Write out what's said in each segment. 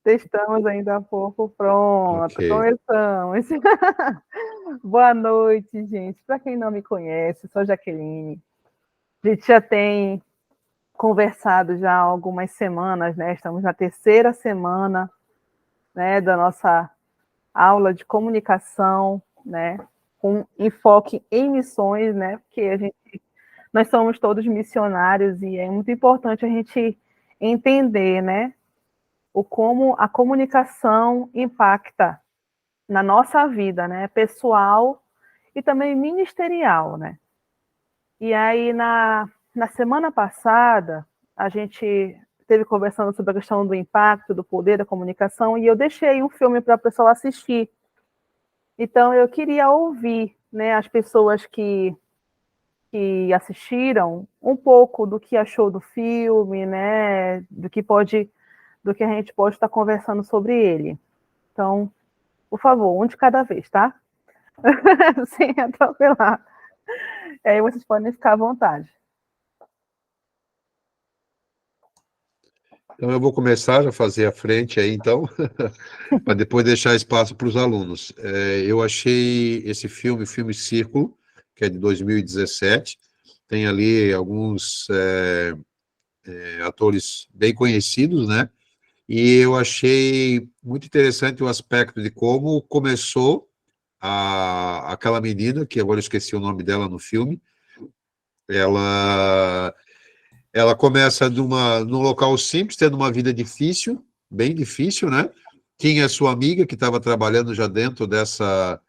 Testamos ainda há pouco, pronto, Ok. começamos. Boa noite, gente. Para quem não me conhece, sou Jaqueline. A gente já tem conversado já há algumas semanas, né? Estamos na terceira semana, né, da nossa aula de comunicação, né, com enfoque em missões, né? Porque nós somos todos missionários e é muito importante a gente entender, né, o como a comunicação impacta na nossa vida, né, pessoal e também ministerial, né? E aí, na semana passada, a gente esteve conversando sobre a questão do impacto, do poder da comunicação, e eu deixei um filme para a pessoa assistir. Então, eu queria ouvir, né, as pessoas que assistiram um pouco do que achou do filme, né, do que a gente pode estar conversando sobre ele. Então, por favor, um de cada vez, tá? Sem atropelar. E aí vocês podem ficar à vontade. Então, eu vou começar a fazer a frente aí, então, para depois deixar espaço para os alunos. Eu achei esse filme, o filme Círculo, que é de 2017, tem ali alguns atores bem conhecidos, né? E eu achei muito interessante o aspecto de como começou aquela menina, que agora eu esqueci o nome dela no filme, ela ela começa num local simples, tendo uma vida difícil, bem difícil, né? Tinha sua amiga que estava trabalhando já dentro dessa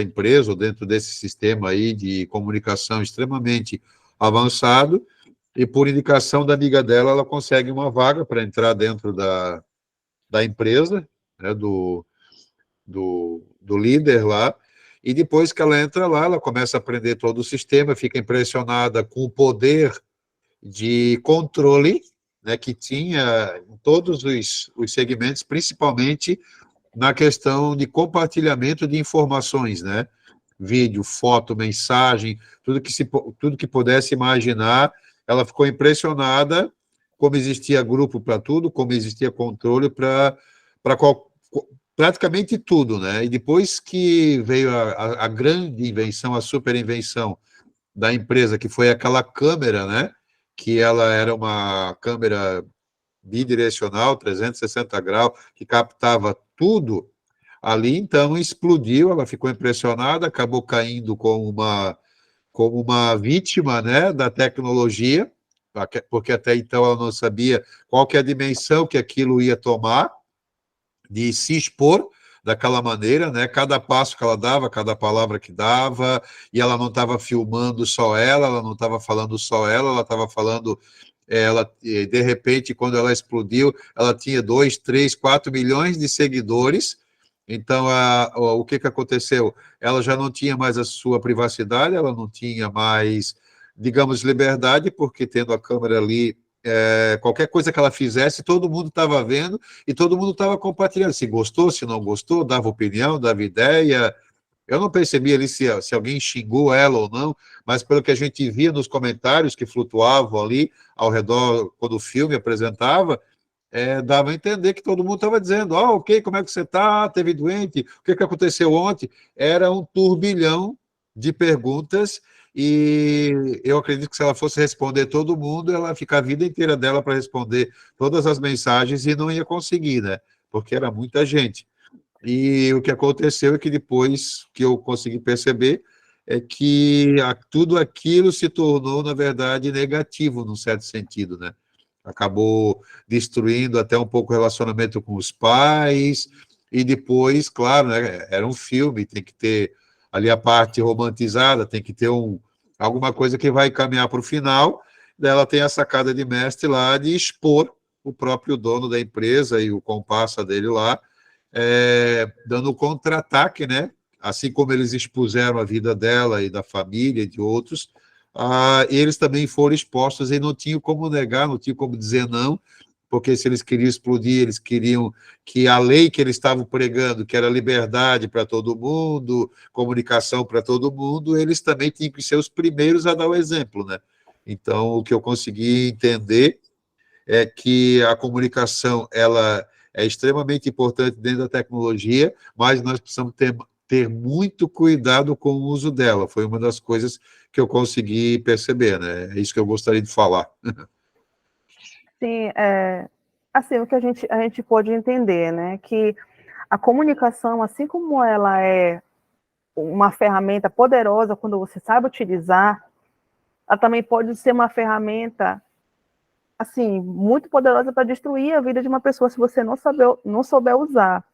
empresa, ou dentro desse sistema aí de comunicação extremamente avançado, e por indicação da amiga dela, ela consegue uma vaga para entrar dentro da empresa, né? Do líder lá, e depois que ela entra lá, ela começa a aprender todo o sistema, fica impressionada com o poder de controle, né, que tinha em todos os segmentos, principalmente na questão de compartilhamento de informações, né? Vídeo, foto, mensagem, tudo que pudesse imaginar. Ela ficou impressionada como existia grupo para tudo, como existia controle para praticamente tudo, né? E depois que veio a grande invenção, a super invenção da empresa, que foi aquela câmera, né? Que ela era uma câmera bidirecional, 360 graus, que captava tudo ali, então explodiu, ela ficou impressionada, acabou caindo como uma vítima, né, da tecnologia, porque até então ela não sabia qual que é a dimensão que aquilo ia tomar, de se expor daquela maneira, né? Cada passo que ela dava, cada palavra que dava, e ela não estava filmando só ela não estava falando só ela estava falando ela, de repente, quando ela explodiu, ela tinha 2, 3, 4 milhões de seguidores. Então, o que aconteceu? Ela já não tinha mais a sua privacidade, ela não tinha mais, digamos, liberdade, porque tendo a câmera ali, qualquer coisa que ela fizesse, todo mundo estava vendo e todo mundo estava compartilhando. Se gostou, se não gostou, dava opinião, dava ideia. Eu não percebi ali se alguém xingou ela ou não, mas pelo que a gente via nos comentários que flutuavam ali ao redor, quando o filme apresentava, dava a entender que todo mundo estava dizendo, ok, como é que você está? Teve doente? O que aconteceu ontem? Era um turbilhão de perguntas e eu acredito que se ela fosse responder todo mundo, ela ia ficar a vida inteira dela para responder todas as mensagens e não ia conseguir, né? Porque era muita gente. E o que aconteceu é que depois que eu consegui perceber é que tudo aquilo se tornou, na verdade, negativo, num certo sentido, né? Acabou destruindo até um pouco o relacionamento com os pais, e depois, claro, né, era um filme, tem que ter ali a parte romantizada, tem que ter alguma coisa que vai caminhar para o final, daí ela tem a sacada de mestre lá de expor o próprio dono da empresa e o comparsa dele lá, dando contra-ataque, né? Assim como eles expuseram a vida dela e da família e de outros, eles também foram expostos e não tinham como negar, não tinham como dizer não, porque se eles queriam explodir, eles queriam que a lei que eles estavam pregando, que era liberdade para todo mundo, comunicação para todo mundo, eles também tinham que ser os primeiros a dar o exemplo, né? Então, o que eu consegui entender é que a comunicação, ela é extremamente importante dentro da tecnologia, mas nós precisamos ter muito cuidado com o uso dela. Foi uma das coisas que eu consegui perceber, né? É isso que eu gostaria de falar. Sim, assim, o que a gente pode entender, né, que a comunicação, assim como ela é uma ferramenta poderosa quando você sabe utilizar, ela também pode ser uma ferramenta, assim, muito poderosa para destruir a vida de uma pessoa se você não souber usar,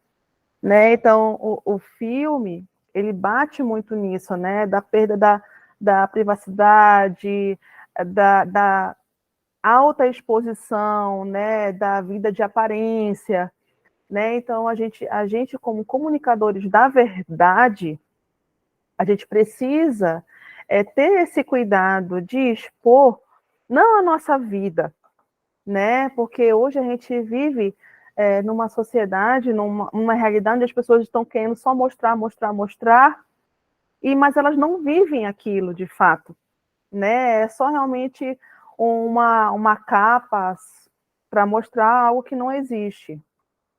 né? Então, o filme, ele bate muito nisso, né? Da perda da privacidade, da alta exposição, né? Da vida de aparência, né? Então, a gente como comunicadores da verdade, a gente precisa ter esse cuidado de expor não a nossa vida, né? Porque hoje a gente vive numa sociedade, numa realidade onde as pessoas estão querendo só mostrar, mostrar, mostrar, mas elas não vivem aquilo de fato, né? É só realmente uma capa para mostrar algo que não existe,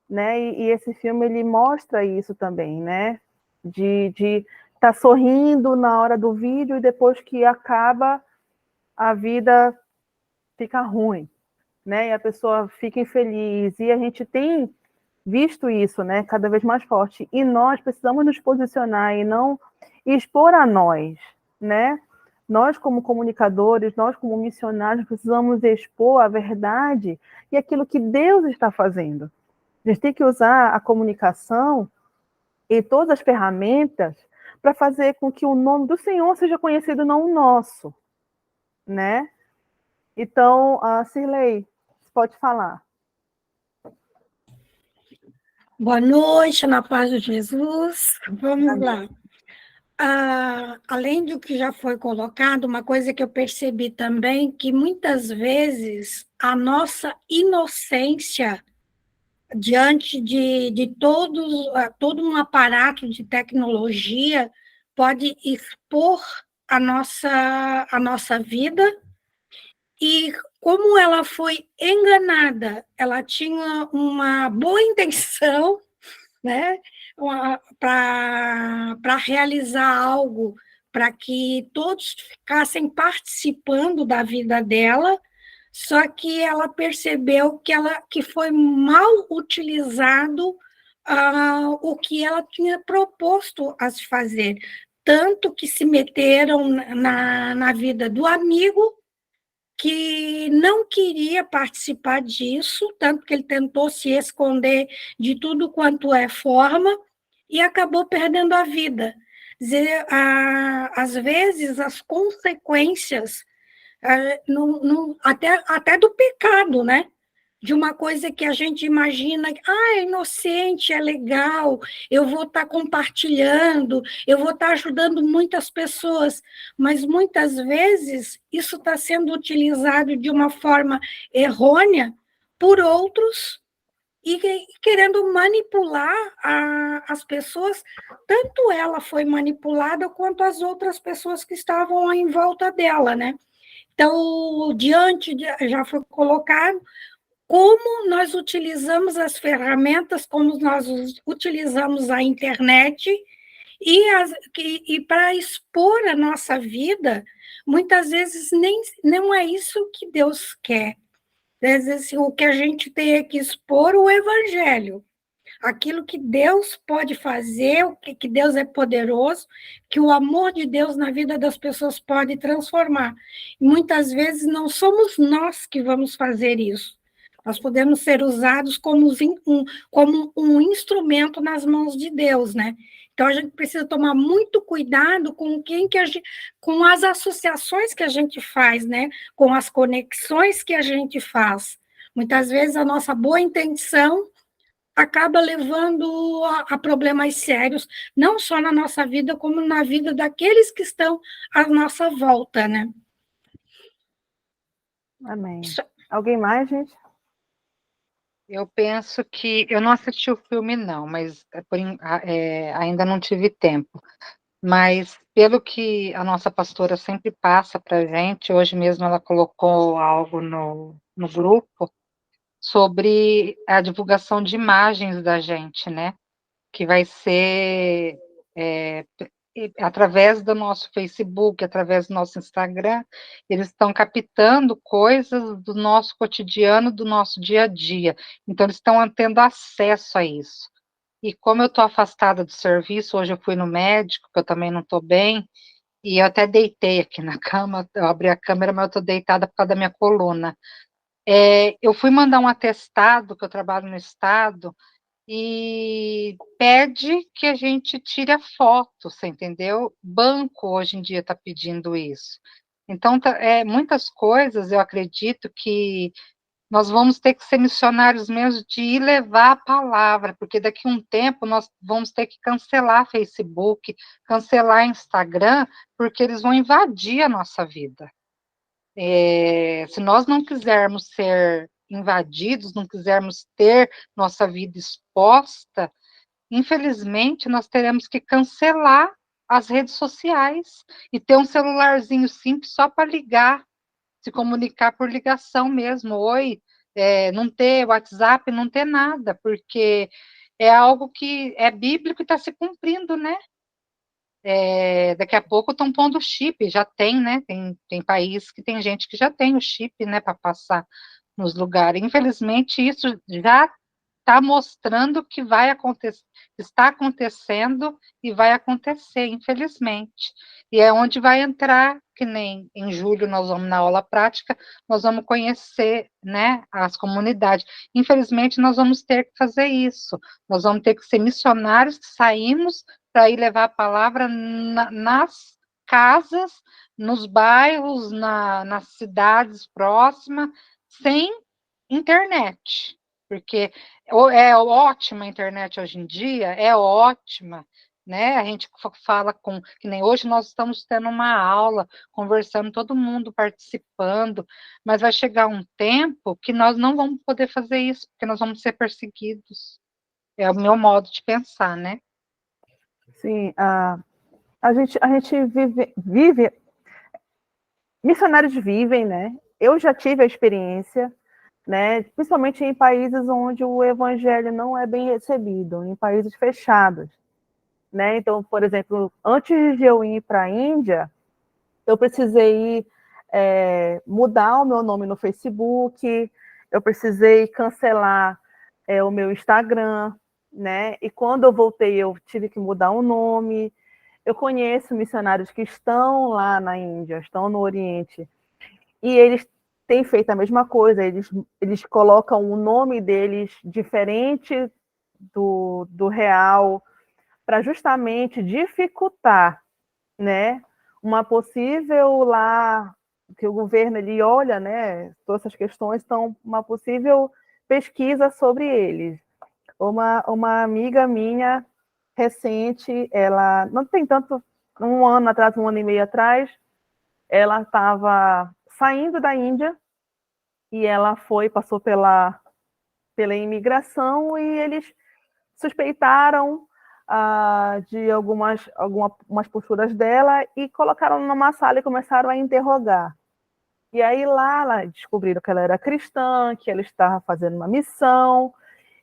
né? E esse filme ele mostra isso também, né? De estar sorrindo na hora do vídeo e depois que acaba a vida fica ruim, né? E a pessoa fica infeliz. E a gente tem visto isso, né? Cada vez mais forte. E nós precisamos nos posicionar e não expor a nós, né? Nós, como comunicadores, nós, como missionários, precisamos expor a verdade e aquilo que Deus está fazendo. A gente tem que usar a comunicação e todas as ferramentas para fazer com que o nome do Senhor seja conhecido, não o nosso, né? Então, Cirlei, você pode falar. Boa noite, na paz de Jesus. Vamos lá. Além do que já foi colocado, uma coisa que eu percebi também, que muitas vezes a nossa inocência diante de todo um aparato de tecnologia pode expor a nossa vida, e como ela foi enganada, ela tinha uma boa intenção, né, para realizar algo, para que todos ficassem participando da vida dela, só que ela percebeu que foi mal utilizado o que ela tinha proposto a se fazer, tanto que se meteram na vida do amigo, que não queria participar disso, tanto que ele tentou se esconder de tudo quanto é forma, e acabou perdendo a vida. Dizer, às vezes, as consequências, até do pecado, né? De uma coisa que a gente imagina, é inocente, é legal, eu vou estar compartilhando, eu vou estar ajudando muitas pessoas, mas muitas vezes isso está sendo utilizado de uma forma errônea por outros e querendo manipular as pessoas, tanto ela foi manipulada quanto as outras pessoas que estavam em volta dela, né? Então, já foi colocado como nós utilizamos as ferramentas, como nós utilizamos a internet, e para expor a nossa vida, muitas vezes não é isso que Deus quer. Às vezes, o que a gente tem é que expor o evangelho, aquilo que Deus pode fazer, o que Deus é poderoso, que o amor de Deus na vida das pessoas pode transformar. E muitas vezes não somos nós que vamos fazer isso. Nós podemos ser usados como um instrumento nas mãos de Deus, né? Então, a gente precisa tomar muito cuidado com com as associações que a gente faz, né? Com as conexões que a gente faz. Muitas vezes, a nossa boa intenção acaba levando a problemas sérios, não só na nossa vida, como na vida daqueles que estão à nossa volta, né? Amém. Alguém mais, gente? Eu penso que... Eu não assisti o filme, não, mas ainda não tive tempo. Mas, pelo que a nossa pastora sempre passa para a gente, hoje mesmo ela colocou algo no grupo sobre a divulgação de imagens da gente, né? Que vai ser através do nosso Facebook, através do nosso Instagram, eles estão captando coisas do nosso cotidiano, do nosso dia a dia. Então, eles estão tendo acesso a isso. E como eu estou afastada do serviço, hoje eu fui no médico, que eu também não estou bem, e eu até deitei aqui na cama, eu abri a câmera, mas eu estou deitada por causa da minha coluna. Eu fui mandar um atestado, que eu trabalho no Estado, e pede que a gente tire a foto, você entendeu? Banco hoje em dia está pedindo isso. Então, muitas coisas eu acredito que nós vamos ter que ser missionários mesmo de ir levar a palavra, porque daqui a um tempo nós vamos ter que cancelar Facebook, cancelar Instagram, porque eles vão invadir a nossa vida. Se nós não quisermos ser invadidos, não quisermos ter nossa vida exposta, infelizmente nós teremos que cancelar as redes sociais e ter um celularzinho simples só para ligar, se comunicar por ligação mesmo. Oi, não ter WhatsApp, não ter nada, porque é algo que é bíblico e está se cumprindo, né? Daqui a pouco estão pondo chip, já tem, né? Tem país que tem gente que já tem o chip, né, para passar nos lugares. Infelizmente, isso já está mostrando que vai acontecer, está acontecendo e vai acontecer, infelizmente. E é onde vai entrar, que nem em julho nós vamos na aula prática, nós vamos conhecer, né, as comunidades. Infelizmente, nós vamos ter que fazer isso. Nós vamos ter que ser missionários que saímos para ir levar a palavra nas casas, nos bairros, nas cidades próximas, sem internet, porque é ótima a internet hoje em dia, é ótima, né? A gente fala que nem hoje nós estamos tendo uma aula, conversando, todo mundo participando, mas vai chegar um tempo que nós não vamos poder fazer isso, porque nós vamos ser perseguidos. É o meu modo de pensar, né? Sim, a gente vive, missionários vivem, né? Eu já tive a experiência, né? Principalmente em países onde o evangelho não é bem recebido, em países fechados, né? Então, por exemplo, antes de eu ir para a Índia, eu precisei mudar o meu nome no Facebook, eu precisei cancelar o meu Instagram, né? E quando eu voltei, eu tive que mudar o nome. Eu conheço missionários que estão lá na Índia, estão no Oriente, e eles têm feito a mesma coisa, eles colocam o nome deles diferente do real, para justamente dificultar, né, uma possível lá, que o governo ele olha, né, todas essas questões, então uma possível pesquisa sobre eles. Uma amiga minha recente, ela não tem tanto, um ano atrás, um ano e meio atrás, ela estava saindo da Índia e ela passou pela imigração e eles suspeitaram de algumas posturas dela e colocaram numa sala e começaram a interrogar. E aí lá descobriram que ela era cristã, que ela estava fazendo uma missão,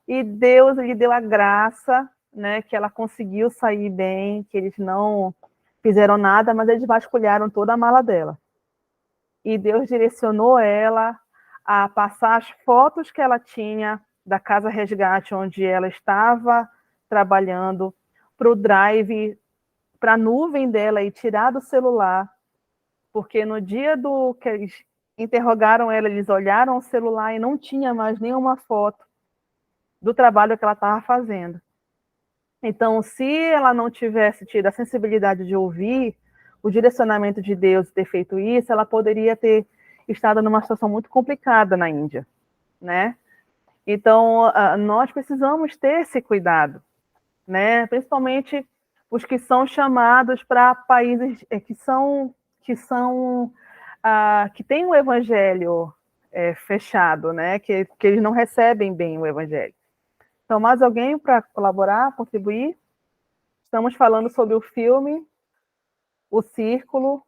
e Deus lhe deu a graça, né, que ela conseguiu sair bem, que eles não fizeram nada, mas eles vasculharam toda a mala dela. E Deus direcionou ela a passar as fotos que ela tinha da Casa Resgate, onde ela estava trabalhando, para o drive, para a nuvem dela e tirar do celular, porque no dia que eles interrogaram ela, eles olharam o celular e não tinha mais nenhuma foto do trabalho que ela estava fazendo. Então, se ela não tivesse tido a sensibilidade de ouvir o direcionamento de Deus e ter feito isso, ela poderia ter estado numa situação muito complicada na Índia, né? Então, nós precisamos ter esse cuidado, né? Principalmente os que são chamados para países que têm o evangelho fechado, né? Que eles não recebem bem o evangelho. Então, mais alguém para colaborar, contribuir? Estamos falando sobre o filme O Círculo.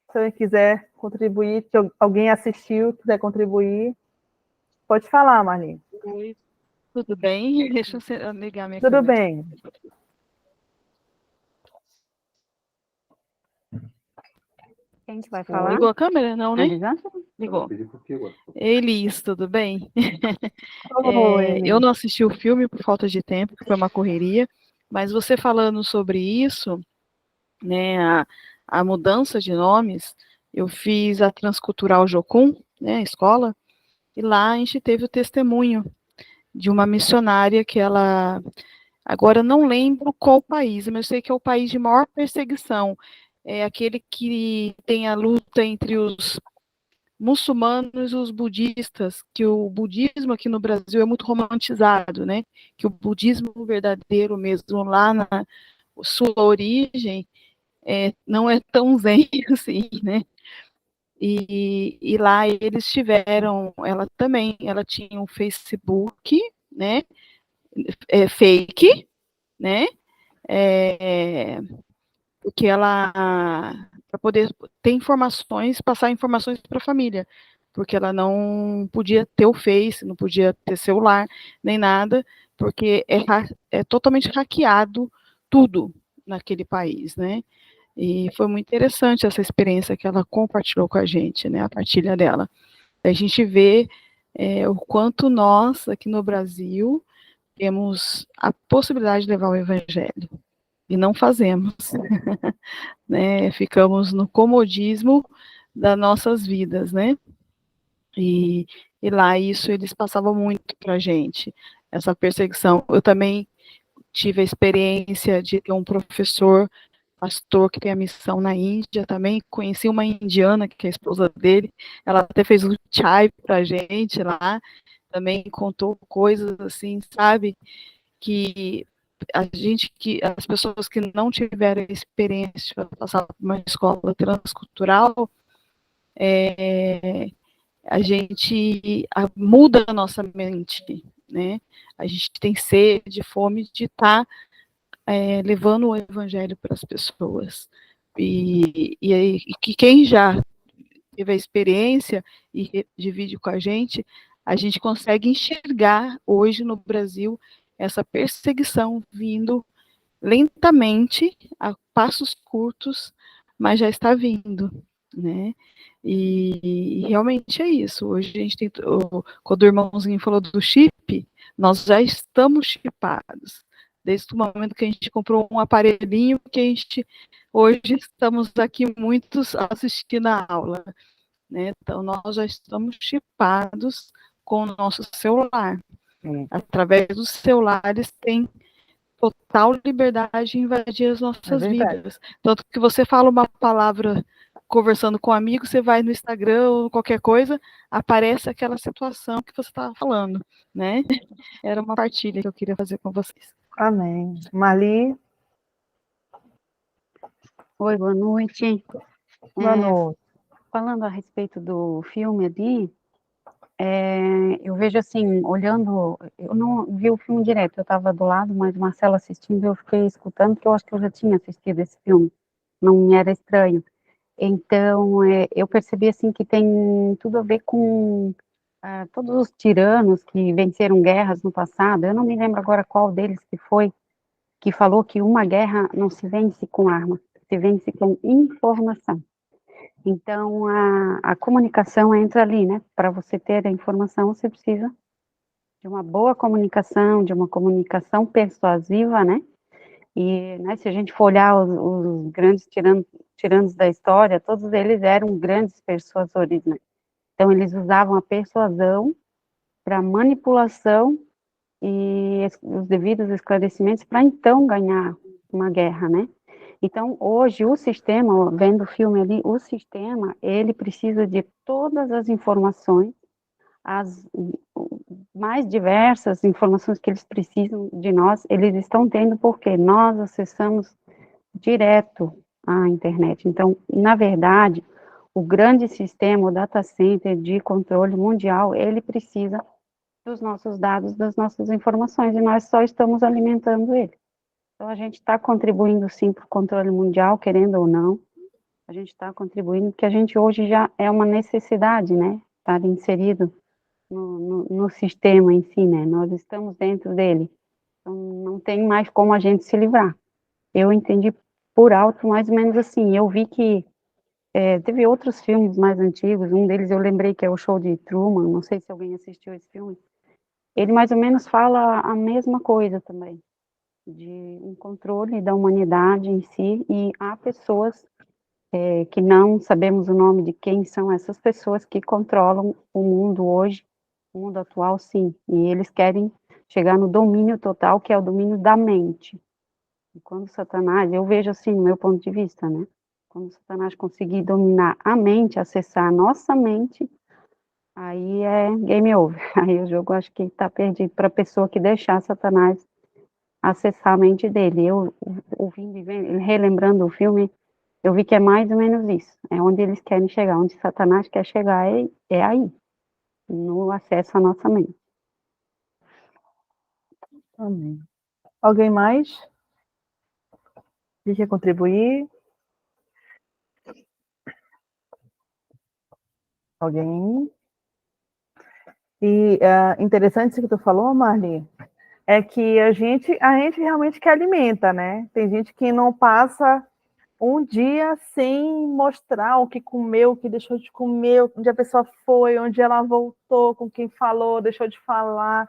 Se alguém quiser contribuir, se alguém assistiu, quiser contribuir, pode falar, Marlene. Oi, tudo bem? Deixa eu ligar minha Tudo câmera. bem. Quem que vai falar? Ligou a câmera? Não, né? Elisângela? Ligou. Elis, tudo bem? Oi, Eu não assisti o filme por falta de tempo, que foi uma correria, mas você falando sobre isso, né, a mudança de nomes, eu fiz a Transcultural Jocum, né, a escola, e lá a gente teve o testemunho de uma missionária que ela, agora eu não lembro qual país, mas eu sei que é o país de maior perseguição, é aquele que tem a luta entre os muçulmanos e os budistas, que o budismo aqui no Brasil é muito romantizado, né? Que o budismo verdadeiro mesmo lá na sua origem não é tão zen assim, né? E lá eles tiveram, ela tinha um Facebook, né? Fake, né? Porque ela para poder ter informações, passar informações para a família, porque ela não podia ter o Face, não podia ter celular, nem nada, porque é totalmente hackeado tudo naquele país, né? E foi muito interessante essa experiência que ela compartilhou com a gente, né? A partilha dela. A gente vê o quanto nós, aqui no Brasil, temos a possibilidade de levar o evangelho. E não fazemos, né? Ficamos no comodismo das nossas vidas, né? E lá isso eles passavam muito para a gente, essa perseguição. Eu também tive a experiência de ter um professor, pastor, que tem a missão na Índia também. Conheci uma indiana, que é a esposa dele, ela até fez um chai para a gente lá, também contou coisas assim, sabe? Que as pessoas que não tiveram experiência de passar por uma escola transcultural, a gente muda a nossa mente, né? A gente tem sede, fome de estar levando o evangelho para as pessoas. E que quem já teve a experiência e divide com a gente consegue enxergar hoje no Brasil essa perseguição vindo lentamente, a passos curtos, mas já está vindo, né? E realmente é isso. Hoje a gente tem, quando o irmãozinho falou do chip, nós já estamos chipados. Desde o momento que a gente comprou um aparelhinho, que a gente hoje estamos aqui muitos assistindo a aula, né? Então nós já estamos chipados com o nosso celular. Através dos celulares tem total liberdade de invadir as nossas vidas. Tanto que você fala uma palavra conversando com um amigo, você vai no Instagram ou qualquer coisa, aparece aquela situação que você estava falando, né? Era uma partilha que eu queria fazer com vocês. Amém. Marli? Oi, boa noite. Boa noite. Falando a respeito do filme ali, eu vejo assim, olhando, eu não vi o filme direto, eu estava do lado, mas o Marcelo assistindo, eu fiquei escutando, porque eu acho que eu já tinha assistido esse filme, não me era estranho. Então, eu percebi assim que tem tudo a ver com todos os tiranos que venceram guerras no passado. Eu não me lembro agora qual deles que foi, que falou que uma guerra não se vence com arma, se vence com informação. Então, a comunicação entra ali, né? Para você ter a informação, você precisa de uma boa comunicação, de uma comunicação persuasiva, né? E, né, se a gente for olhar os grandes tiranos da história, todos eles eram grandes persuasores, né? Então, eles usavam a persuasão para manipulação e os devidos esclarecimentos para, então, ganhar uma guerra, né? Então, hoje, o sistema, vendo o filme ali, o sistema, ele precisa de todas as informações, as mais diversas informações que eles precisam de nós, eles estão tendo porque nós acessamos direto a internet. Então, na verdade, o grande sistema, o data center de controle mundial, ele precisa dos nossos dados, das nossas informações, e nós só estamos alimentando ele. Então, a gente está contribuindo, sim, para o controle mundial, querendo ou não, a gente está contribuindo, porque a gente hoje já é uma necessidade, né, estar inserido no sistema em si, né? Nós estamos dentro dele. Então, não tem mais como a gente se livrar. Eu entendi por alto, mais ou menos assim. Eu vi que teve outros filmes mais antigos, um deles eu lembrei que é o Show de Truman, não sei se alguém assistiu esse filme. Ele mais ou menos fala a mesma coisa também, de um controle da humanidade em si, e há pessoas que não sabemos o nome de quem são essas pessoas que controlam o mundo hoje, o mundo atual, sim, e eles querem chegar no domínio total, que é o domínio da mente. E quando Satanás, eu vejo assim, no meu ponto de vista, né? Quando Satanás conseguir dominar a mente, acessar a nossa mente, aí é game over. Aí o jogo acho que está perdido para a pessoa que deixar Satanás acessar a mente dele. Eu, ouvindo e relembrando o filme, eu vi que é mais ou menos isso. É onde eles querem chegar, onde Satanás quer chegar, é aí, no acesso à nossa mente. Amém. Alguém mais? Que quer contribuir? Alguém? E interessante isso que tu falou, Marli, é que a gente realmente que alimenta, né? Tem gente que não passa um dia sem mostrar o que comeu, o que deixou de comer, onde a pessoa foi, onde ela voltou, com quem falou, deixou de falar.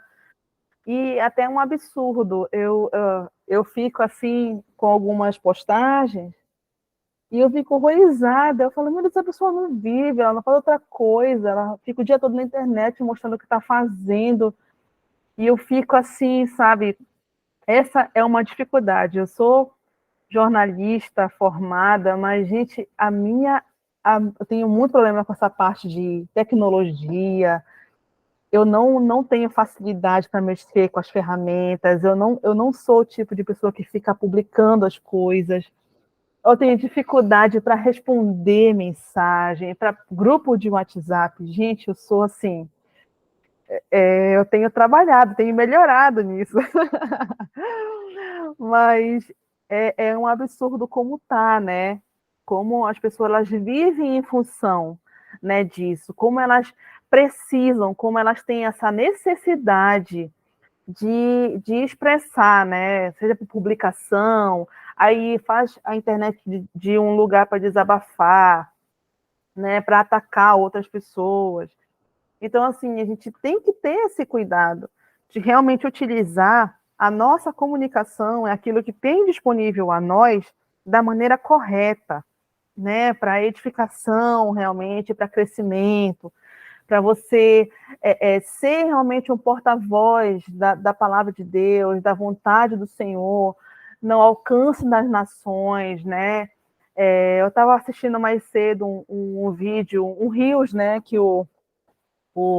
E até um absurdo. Eu fico assim com algumas postagens e eu fico horrorizada. Eu falo, meu Deus, essa pessoa não vive, ela não faz outra coisa, ela fica o dia todo na internet mostrando o que está fazendo. E eu fico assim, sabe? Essa é uma dificuldade. Eu sou jornalista formada, mas, gente, eu tenho muito problema com essa parte de tecnologia. Eu não tenho facilidade para mexer com as ferramentas. Eu não sou o tipo de pessoa que fica publicando as coisas. Eu tenho dificuldade para responder mensagem, para grupo de WhatsApp. Gente, eu sou assim. Eu tenho trabalhado, tenho melhorado nisso. Mas é um absurdo como tá, né? Como as pessoas elas vivem em função, né, disso, como elas precisam, como elas têm essa necessidade de expressar, né? Seja por publicação, aí faz a internet de um lugar para desabafar, né? Para atacar outras pessoas. Então, assim, a gente tem que ter esse cuidado de realmente utilizar a nossa comunicação, aquilo que tem disponível a nós, da maneira correta, né? Para edificação, realmente, para crescimento, para você ser realmente um porta-voz da palavra de Deus, da vontade do Senhor, no alcance das nações, né? Eu estava assistindo mais cedo um vídeo, um Reels, né? Que o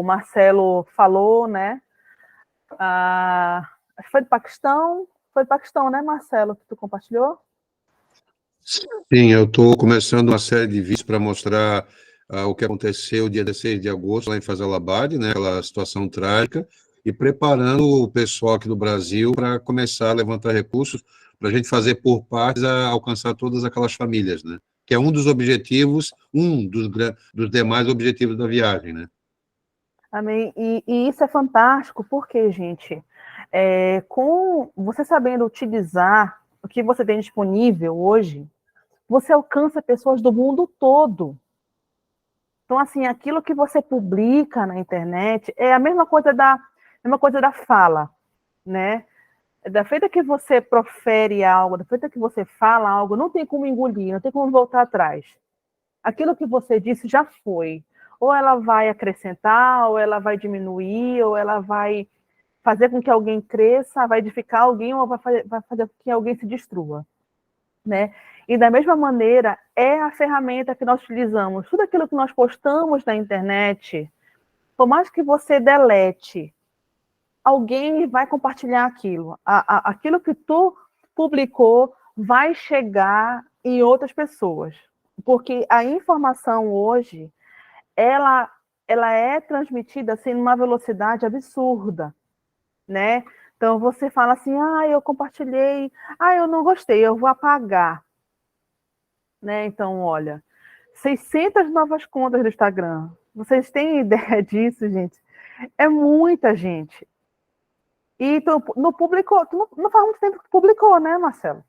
Marcelo falou, né? Acho que foi do Paquistão, né, Marcelo, que tu compartilhou? Sim, eu estou começando uma série de vídeos para mostrar o que aconteceu dia 16 de agosto lá em Faisalabad, né, aquela situação trágica, e preparando o pessoal aqui do Brasil para começar a levantar recursos para a gente fazer por partes a alcançar todas aquelas famílias, né? Que é um dos objetivos, dos demais objetivos da viagem, né? Amém. E isso é fantástico, porque, gente, com você sabendo utilizar o que você tem disponível hoje, você alcança pessoas do mundo todo. Então, assim, aquilo que você publica na internet é a mesma coisa da fala, né? Da feita que você profere algo, da feita que você fala algo, não tem como engolir, não tem como voltar atrás. Aquilo que você disse já foi. Ou ela vai acrescentar, ou ela vai diminuir, ou ela vai fazer com que alguém cresça, vai edificar alguém, ou vai fazer com que alguém se destrua, né? E da mesma maneira, é a ferramenta que nós utilizamos. Tudo aquilo que nós postamos na internet, por mais que você delete, alguém vai compartilhar aquilo. Aquilo que tu publicou vai chegar em outras pessoas. Porque a informação hoje, ela é transmitida assim, numa velocidade absurda, né? Então, você fala assim, eu compartilhei, eu não gostei, eu vou apagar. Né? Então, olha, 600 novas contas do Instagram. Vocês têm ideia disso, gente? É muita gente. E tu não publicou, não faz muito tempo que tu publicou, né, Marcelo?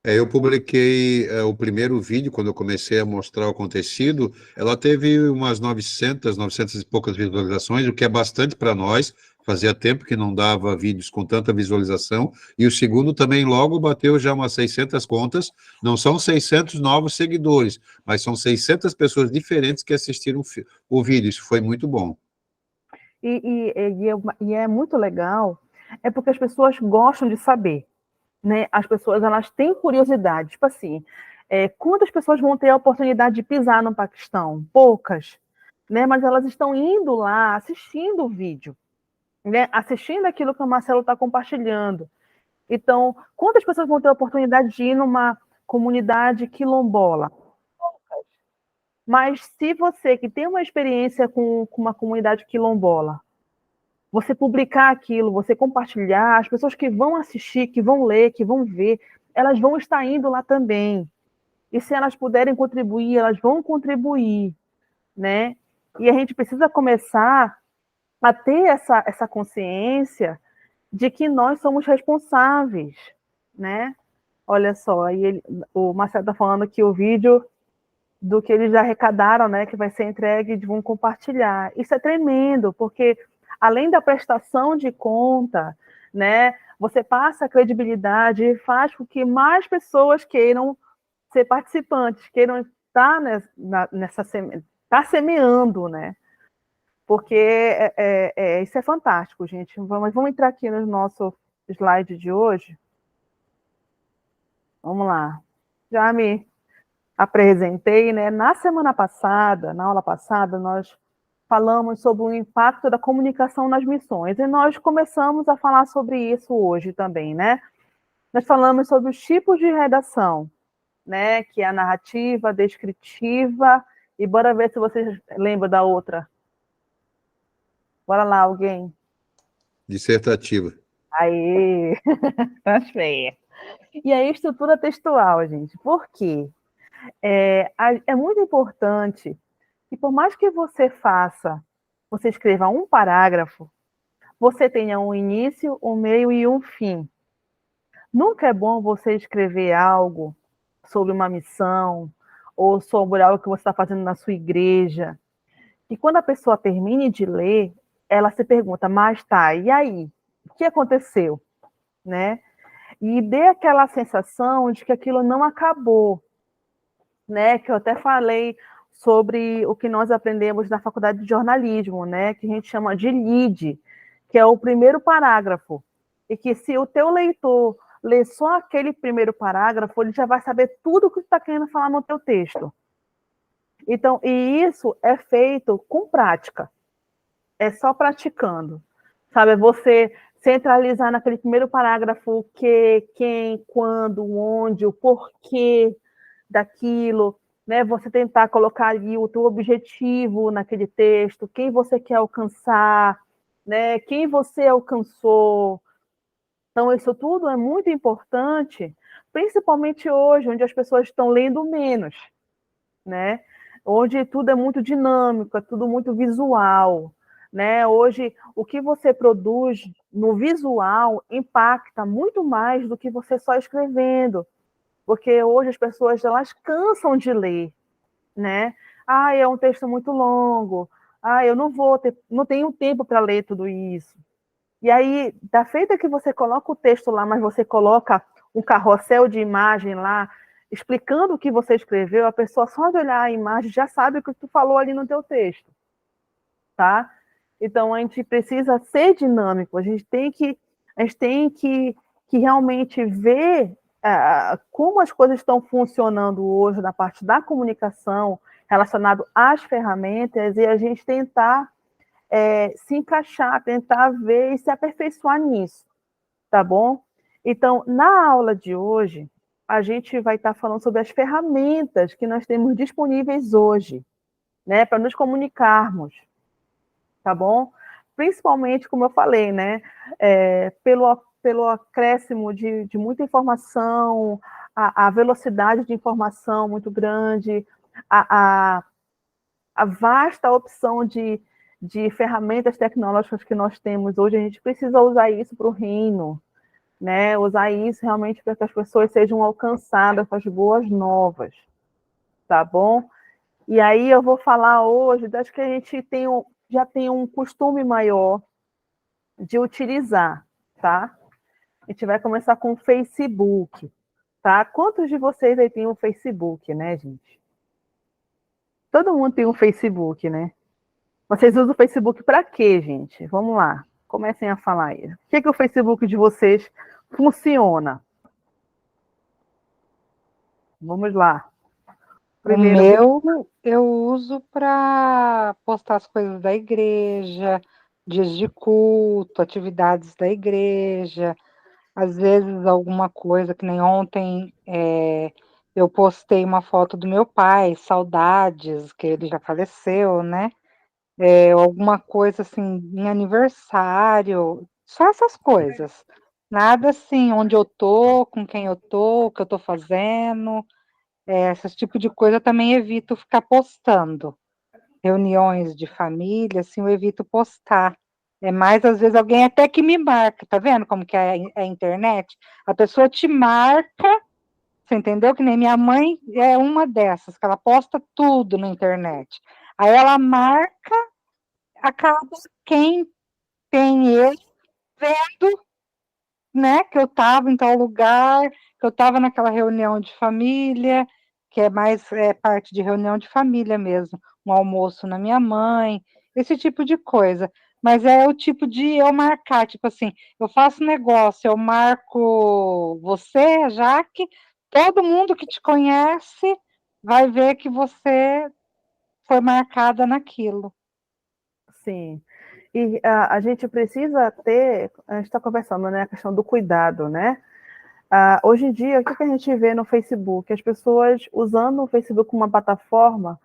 Eu publiquei o primeiro vídeo, quando eu comecei a mostrar o acontecido, ela teve umas 900 e poucas visualizações, o que é bastante para nós, fazia tempo que não dava vídeos com tanta visualização, e o segundo também logo bateu já umas 600 contas, não são 600 novos seguidores, mas são 600 pessoas diferentes que assistiram o vídeo, isso foi muito bom. E é muito legal, é porque as pessoas gostam de saber, né? As pessoas, elas têm curiosidade, tipo assim, quantas pessoas vão ter a oportunidade de pisar no Paquistão? Poucas, né? Mas elas estão indo lá, assistindo o vídeo, né? Assistindo aquilo que o Marcelo está compartilhando. Então, quantas pessoas vão ter a oportunidade de ir numa comunidade quilombola? Mas se você que tem uma experiência com uma comunidade quilombola, você publicar aquilo, você compartilhar, as pessoas que vão assistir, que vão ler, que vão ver, elas vão estar indo lá também. E se elas puderem contribuir, elas vão contribuir, né? E a gente precisa começar a ter essa consciência de que nós somos responsáveis, né? Olha só, aí o Marcelo está falando que o vídeo do que eles já arrecadaram, né, que vai ser entregue, vão compartilhar. Isso é tremendo, porque além da prestação de conta, né, você passa a credibilidade e faz com que mais pessoas queiram ser participantes, queiram estar tá semeando, né? Porque isso é fantástico, gente. Vamos entrar aqui no nosso slide de hoje. Vamos lá. Já me apresentei, né? Na semana passada, na aula passada, nós falamos sobre o impacto da comunicação nas missões, e nós começamos a falar sobre isso hoje também, né? Nós falamos sobre os tipos de redação, né? Que é a narrativa, a descritiva, e bora ver se vocês lembram da outra. Bora lá, alguém. Dissertativa. Aí, tá feia. E a estrutura textual, gente, por quê? É muito importante que, por mais que você escreva um parágrafo, você tenha um início, um meio e um fim. Nunca é bom você escrever algo sobre uma missão ou sobre algo que você está fazendo na sua igreja, e quando a pessoa termine de ler, ela se pergunta, mas tá, e aí? O que aconteceu? Né? E dê aquela sensação de que aquilo não acabou, né? Que eu até falei sobre o que nós aprendemos na faculdade de jornalismo, né? Que a gente chama de lead, que é o primeiro parágrafo. E que se o teu leitor ler só aquele primeiro parágrafo, ele já vai saber tudo o que tu está querendo falar no teu texto. Então, e isso é feito com prática. É só praticando. Sabe, você centralizar naquele primeiro parágrafo o que, quem, quando, onde, o porquê daquilo, né? Você tentar colocar ali o teu objetivo naquele texto, quem você quer alcançar, né? Quem você alcançou. Então, isso tudo é muito importante, principalmente hoje, onde as pessoas estão lendo menos, né? Onde tudo é muito dinâmico, é tudo muito visual, né? Hoje, o que você produz no visual impacta muito mais do que você só escrevendo, porque hoje as pessoas, elas cansam de ler, né? Ah, é um texto muito longo, eu não tenho tempo para ler tudo isso. E aí, da feita que você coloca o texto lá, mas você coloca um carrossel de imagem lá, explicando o que você escreveu, a pessoa só de olhar a imagem já sabe o que tu falou ali no teu texto, tá? Então, a gente precisa ser dinâmico, a gente tem que realmente ver como as coisas estão funcionando hoje na parte da comunicação, relacionado às ferramentas, e a gente tentar se encaixar, tentar ver e se aperfeiçoar nisso, tá bom? Então, na aula de hoje, a gente vai estar falando sobre as ferramentas que nós temos disponíveis hoje, né, para nos comunicarmos, tá bom? Principalmente, como eu falei, né, pelo acréscimo de muita informação, a velocidade de informação muito grande, a vasta opção de de ferramentas tecnológicas que nós temos hoje, a gente precisa usar isso para o reino, né? Usar isso realmente para que as pessoas sejam alcançadas com as boas novas, tá bom? E aí eu vou falar hoje das que a gente já tem um costume maior de utilizar, tá? A gente vai começar com o Facebook, tá? Quantos de vocês aí tem um Facebook, né, gente? Todo mundo tem um Facebook, né? Vocês usam o Facebook para quê, gente? Vamos lá, comecem a falar aí. O que o Facebook de vocês funciona? Vamos lá. Primeiro, O meu eu uso para postar as coisas da igreja, dias de culto, atividades da igreja, às vezes alguma coisa, que nem ontem eu postei uma foto do meu pai, saudades, que ele já faleceu, né? Alguma coisa assim, em aniversário, só essas coisas. Nada assim, onde eu tô, com quem eu tô, o que eu tô fazendo. Esse tipo de coisa eu também evito ficar postando. Reuniões de família, assim, eu evito postar. É mais, às vezes, alguém até que me marca, tá vendo como que é a internet? A pessoa te marca, você entendeu? Que nem minha mãe é uma dessas, que ela posta tudo na internet. Aí ela marca, acaba quem tem ele vendo, né, que eu estava em tal lugar, que eu estava naquela reunião de família, que é mais parte de reunião de família mesmo, um almoço na minha mãe, esse tipo de coisa. Mas é o tipo de eu marcar, tipo assim, eu faço negócio, eu marco você, a Jaque, todo mundo que te conhece vai ver que você foi marcada naquilo. sim. E a gente precisa ter, a gente está conversando, né, a questão do cuidado, né? Hoje em dia, o que a gente vê no Facebook? As pessoas usando o Facebook como uma plataforma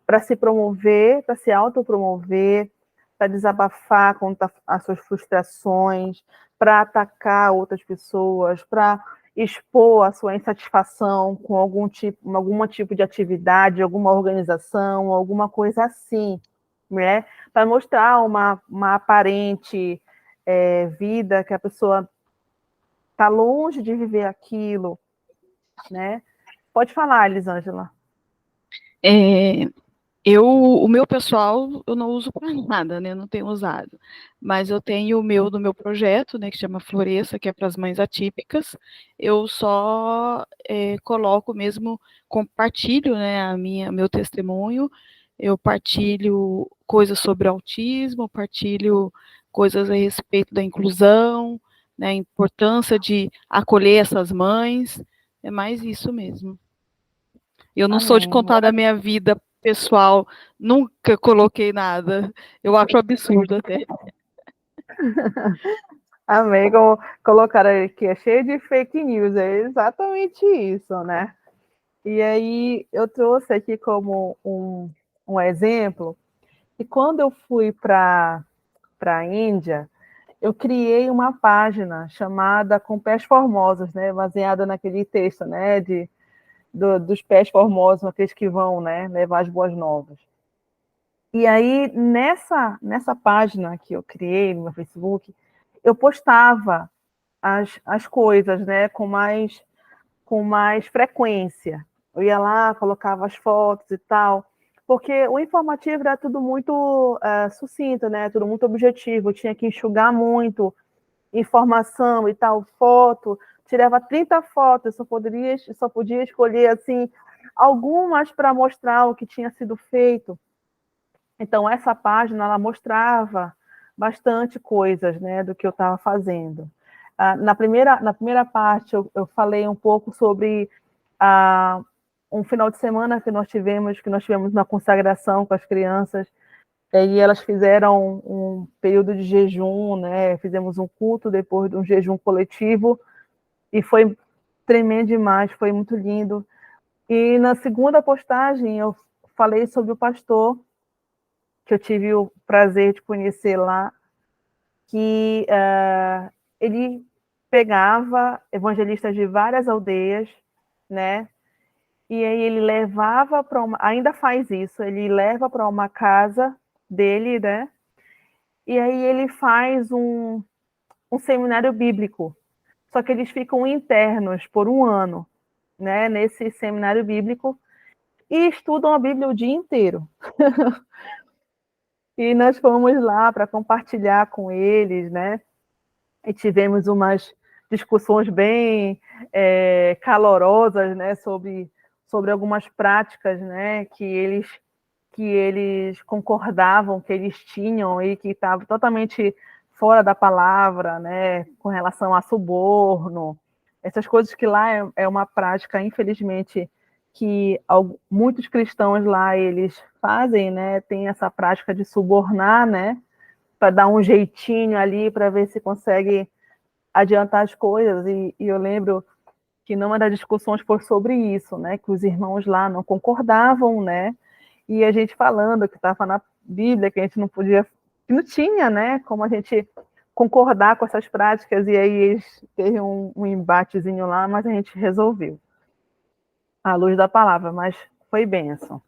para se promover, para se autopromover, para desabafar contra as suas frustrações, para atacar outras pessoas, para expor a sua insatisfação com algum tipo de atividade, alguma organização, alguma coisa assim, né? Para mostrar uma aparente vida que a pessoa está longe de viver aquilo, né? Pode falar, Elisângela. É, o meu pessoal, eu não uso para nada, né? Eu não tenho usado. Mas eu tenho o meu do meu projeto, né? Que chama Floresça, que é para as mães atípicas. Eu só coloco mesmo, compartilho, né? Meu testemunho. Eu partilho coisas sobre autismo, partilho coisas a respeito da inclusão, né? A importância de acolher essas mães. É mais isso mesmo. Eu não sou de Amém. contar da minha vida pessoal, nunca coloquei nada. Eu acho absurdo até. Amém. Como colocaram aqui, é cheio de fake news, é exatamente isso, né? E aí eu trouxe aqui como um exemplo, que quando eu fui para a Índia, eu criei uma página chamada Com Pés Formosos, né? Baseada naquele texto, né? Dos pés formosos, aqueles que vão, né? Levar as boas novas. E aí, nessa página que eu criei no meu Facebook, eu postava as coisas, né, com mais frequência. Eu ia lá, colocava as fotos e tal, porque o informativo era tudo muito sucinto, né, tudo muito objetivo, eu tinha que enxugar muito informação e tal, foto, tirava 30 fotos, só podia escolher, assim, algumas para mostrar o que tinha sido feito. Então, essa página, ela mostrava bastante coisas, né, do que eu estava fazendo. Na primeira parte, eu falei um pouco sobre um final de semana que nós tivemos na consagração com as crianças, e elas fizeram um período de jejum, né, fizemos um culto depois de um jejum coletivo, e foi tremendo demais, foi muito lindo. E na segunda postagem, eu falei sobre o pastor, que eu tive o prazer de conhecer lá, que ele pegava evangelistas de várias aldeias, né? E aí ele levava para ainda faz isso, ele leva para uma casa dele, né? e aí ele faz um seminário bíblico, só que eles ficam internos por 1 ano, né, nesse seminário bíblico, e estudam a Bíblia o dia inteiro. E nós fomos lá para compartilhar com eles, né, e tivemos umas discussões bem calorosas, né, sobre algumas práticas, né, que eles concordavam, que eles tinham e que estavam totalmente fora da palavra, né, com relação a suborno, essas coisas que lá é uma prática, infelizmente, que muitos cristãos lá eles fazem, né, tem essa prática de subornar, né, para dar um jeitinho ali, para ver se consegue adiantar as coisas, e eu lembro que numa das discussões foi sobre isso, né, que os irmãos lá não concordavam, né, e a gente falando que estava na Bíblia, que a gente não podia, que não tinha, né, como a gente concordar com essas práticas, e aí teve um embatezinho lá, mas a gente resolveu, à luz da palavra, mas foi bênção.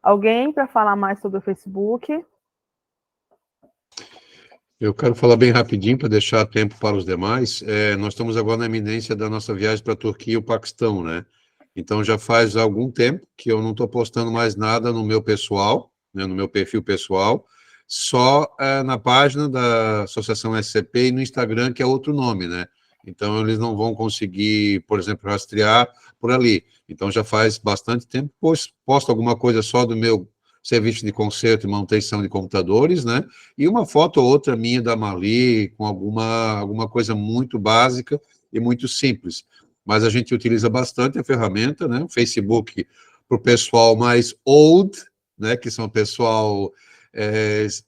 Alguém para falar mais sobre o Facebook? Eu quero falar bem rapidinho para deixar tempo para os demais. Nós estamos agora na iminência da nossa viagem para a Turquia e o Paquistão, né? Então já faz algum tempo que eu não estou postando mais nada no meu pessoal, né, no meu perfil pessoal, só na página da Associação SCP e no Instagram, que é outro nome, né? Então eles não vão conseguir, por exemplo, rastrear por ali. Então já faz bastante tempo, pois posto alguma coisa só do meu serviço de conserto e manutenção de computadores, né? E uma foto ou outra minha da Marli, com alguma coisa muito básica e muito simples. Mas a gente utiliza bastante a ferramenta, né? O Facebook para o pessoal mais old, né? Que são o pessoal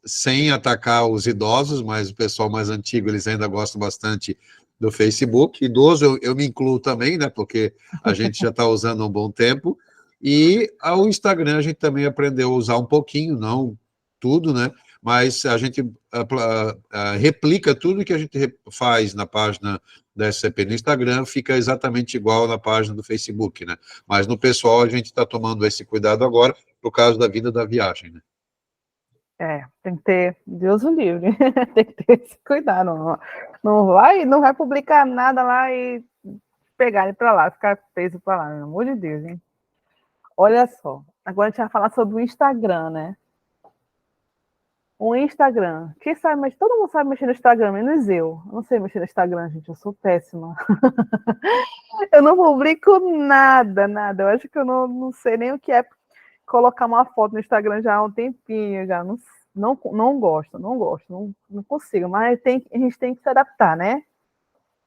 sem atacar os idosos, mas o pessoal mais antigo, eles ainda gostam bastante do Facebook. Idoso, eu me incluo também, né? Porque a gente já está usando há um bom tempo. E o Instagram a gente também aprendeu a usar um pouquinho, não tudo, né? Mas a gente replica tudo que a gente faz na página da SCP no Instagram, fica exatamente igual na página do Facebook, né? Mas no pessoal a gente está tomando esse cuidado agora por causa da vida da viagem, né? Tem que ter, Deus o livre, tem que ter esse cuidado, não vai publicar nada lá e pegar ele para lá, ficar preso para lá, pelo amor de Deus, hein? Olha só, agora a gente vai falar sobre o Instagram, né? O Instagram, quem sabe, mas todo mundo sabe mexer no Instagram, menos eu. Eu não sei mexer no Instagram, gente, eu sou péssima. Eu não publico nada. Eu acho que eu não sei nem o que é colocar uma foto no Instagram já há um tempinho, já não gosto, não consigo, mas a gente tem que se adaptar, né?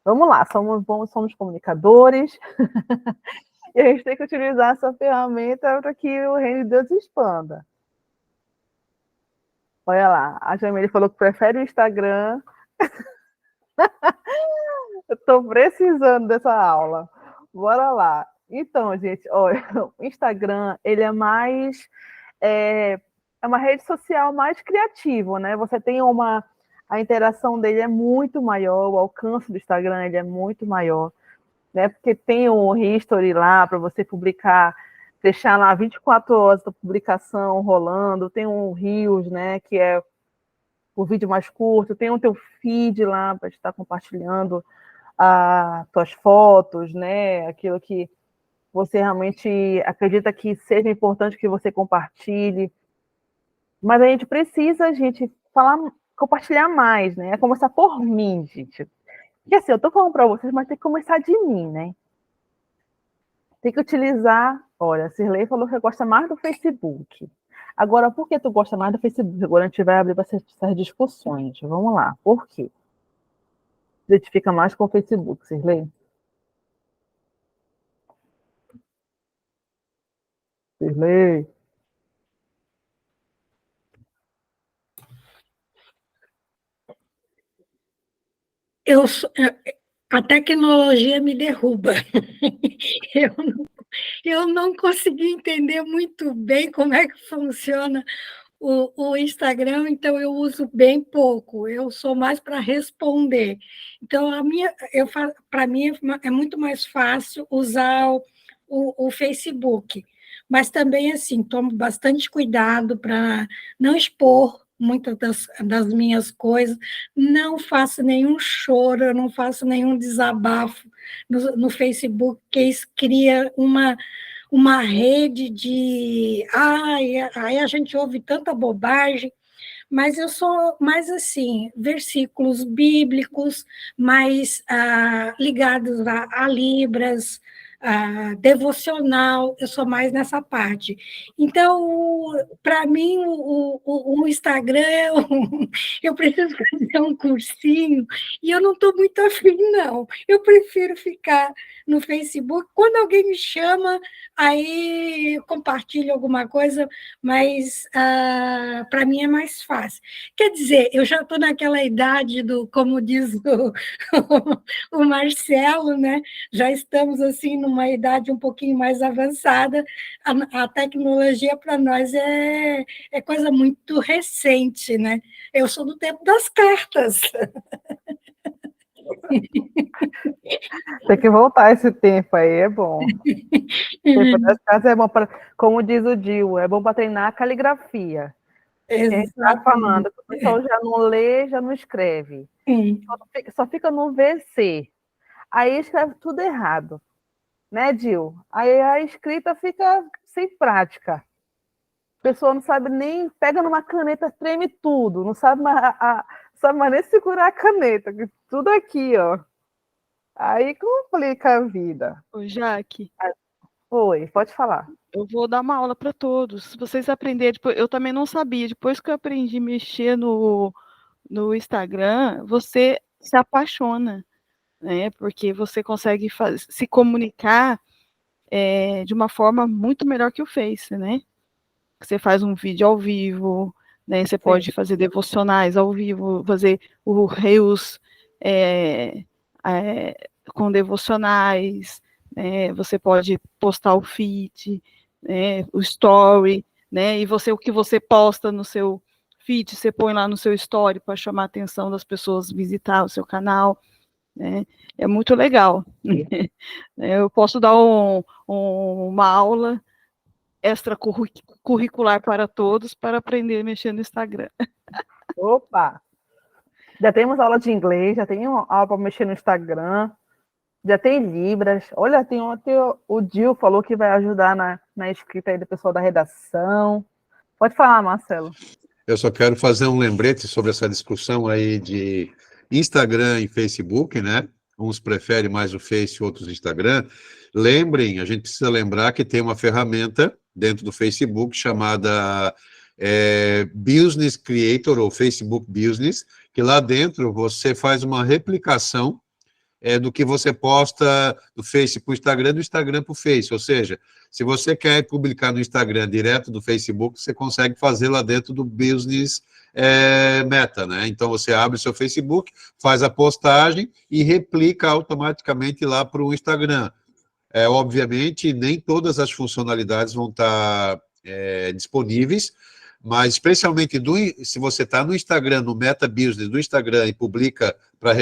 Vamos lá, somos comunicadores. E a gente tem que utilizar essa ferramenta para que o reino de Deus expanda. Olha lá, a Jamile falou que prefere o Instagram. Eu estou precisando dessa aula. Bora lá. Então, gente, olha, o Instagram, ele é mais... É uma rede social mais criativa, né? Você tem a interação dele é muito maior, o alcance do Instagram ele é muito maior, né? Porque tem o history lá para você publicar, deixar lá 24 horas da publicação rolando, tem um Reels, né, que é o vídeo mais curto, tem o teu feed lá para estar compartilhando as tuas fotos, né, aquilo que você realmente acredita que seja importante que você compartilhe. Mas a gente precisa, compartilhar mais, né? É começar por mim, gente. Porque assim, eu estou falando para vocês, mas tem que começar de mim, né? Tem que utilizar... Olha, a Cirlei falou que gosta mais do Facebook. Agora, por que tu gosta mais do Facebook? Agora a gente vai abrir para essas discussões. Vamos lá. Por quê? Se identifica mais com o Facebook, Cirlei? Cirlei? A tecnologia me derruba. Eu não consegui entender muito bem como é que funciona o Instagram, então eu uso bem pouco, eu sou mais para responder. Então, para mim é muito mais fácil usar o Facebook, mas também, assim, tomo bastante cuidado para não expor muitas das minhas coisas, não faço nenhum choro, eu não faço nenhum desabafo no Facebook, que isso cria uma rede de... Ai, a gente ouve tanta bobagem, mas eu sou mais assim, versículos bíblicos, mais ligados a Libras, devocional, eu sou mais nessa parte. Então, para mim, o Instagram, eu preciso fazer um cursinho, e eu não estou muito afim, não. Eu prefiro ficar no Facebook. Quando alguém me chama, aí eu compartilho alguma coisa, mas para mim é mais fácil. Quer dizer, eu já estou naquela idade como diz o Marcelo, né? Já estamos assim numa idade um pouquinho mais avançada. A tecnologia para nós é coisa muito recente, né? Eu sou do tempo das cartas. Tem que voltar esse tempo aí, é bom. O tempo das cartas é bom para, como diz o Dil, é bom para treinar a caligrafia. A gente está falando que o pessoal já não lê, já não escreve. Só fica no VC. Aí escreve tudo errado. Né, Dil? Aí a escrita fica sem prática. A pessoa não sabe nem... Pega numa caneta, treme tudo. Não sabe mais nem segurar a caneta. Tudo aqui, ó. Aí complica a vida. Ô, Jaque. Oi, pode falar. Eu vou dar uma aula para todos. Se vocês aprenderem, eu também não sabia. Depois que eu aprendi a mexer no Instagram, você se apaixona, né? Porque você consegue se comunicar de uma forma muito melhor que o Face, né? Você faz um vídeo ao vivo, né? Você pode fazer devocionais ao vivo, fazer o Reels com devocionais, né? Você pode postar o feed, né? O story, né? E o que você posta no seu feed, você põe lá no seu story para chamar a atenção das pessoas visitar o seu canal, né? É muito legal. Eu posso dar uma aula extracurricular para todos para aprender a mexer no Instagram. Opa! Já temos aula de inglês, já tem aula para mexer no Instagram, já tem Libras. Olha, o Dil falou que vai ajudar na escrita aí do pessoal da redação. Pode falar, Marcelo. Eu só quero fazer um lembrete sobre essa discussão aí de Instagram e Facebook, né? Uns preferem mais o Face, outros o Instagram. Lembrem, a gente precisa lembrar que tem uma ferramenta dentro do Facebook chamada Business Creator, ou Facebook Business, que lá dentro você faz uma replicação do que você posta do Face para o Instagram, do Instagram para o Face. Ou seja, se você quer publicar no Instagram direto do Facebook, você consegue fazer lá dentro do Business Meta, né? Então, você abre o seu Facebook, faz a postagem e replica automaticamente lá para o Instagram. Obviamente, nem todas as funcionalidades vão estar disponíveis, mas especialmente se você está no Instagram, no Meta Business do Instagram e publica para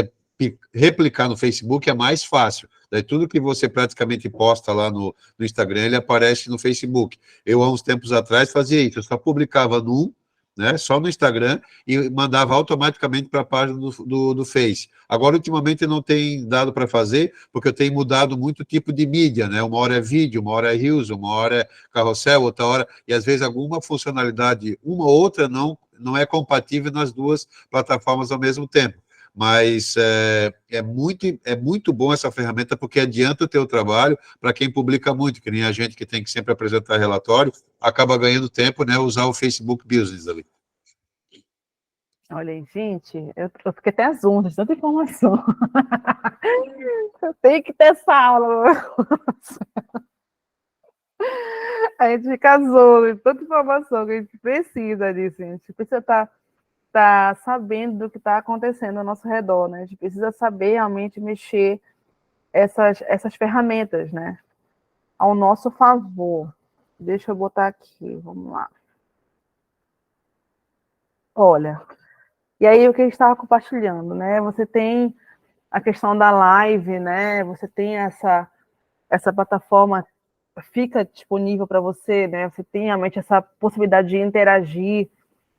replicar no Facebook, é mais fácil. Daí tudo que você praticamente posta lá no Instagram, ele aparece no Facebook. Eu, há uns tempos atrás, fazia isso. Eu só publicava né, só no Instagram, e mandava automaticamente para a página do Face. Agora, ultimamente, não tem dado para fazer, porque eu tenho mudado muito o tipo de mídia, né? Uma hora é vídeo, uma hora é Reels, uma hora é carrossel, outra hora... E, às vezes, alguma funcionalidade, uma ou outra, não é compatível nas duas plataformas ao mesmo tempo. Mas é muito bom essa ferramenta, porque adianta o teu trabalho para quem publica muito, que nem a gente que tem que sempre apresentar relatório, acaba ganhando tempo, né, usar o Facebook Business ali. Olha aí, gente, eu fiquei até as ondas, tanta informação. Eu tenho que ter essa aula. A gente fica azul, tanta informação que a gente precisa disso, a gente precisa estar sabendo do que está acontecendo ao nosso redor, né? A gente precisa saber realmente mexer essas ferramentas, né? Ao nosso favor. Deixa eu botar aqui, vamos lá. Olha, e aí o que a gente estava compartilhando, né? Você tem a questão da live, né? Você tem essa plataforma, fica disponível para você, né? Você tem realmente essa possibilidade de interagir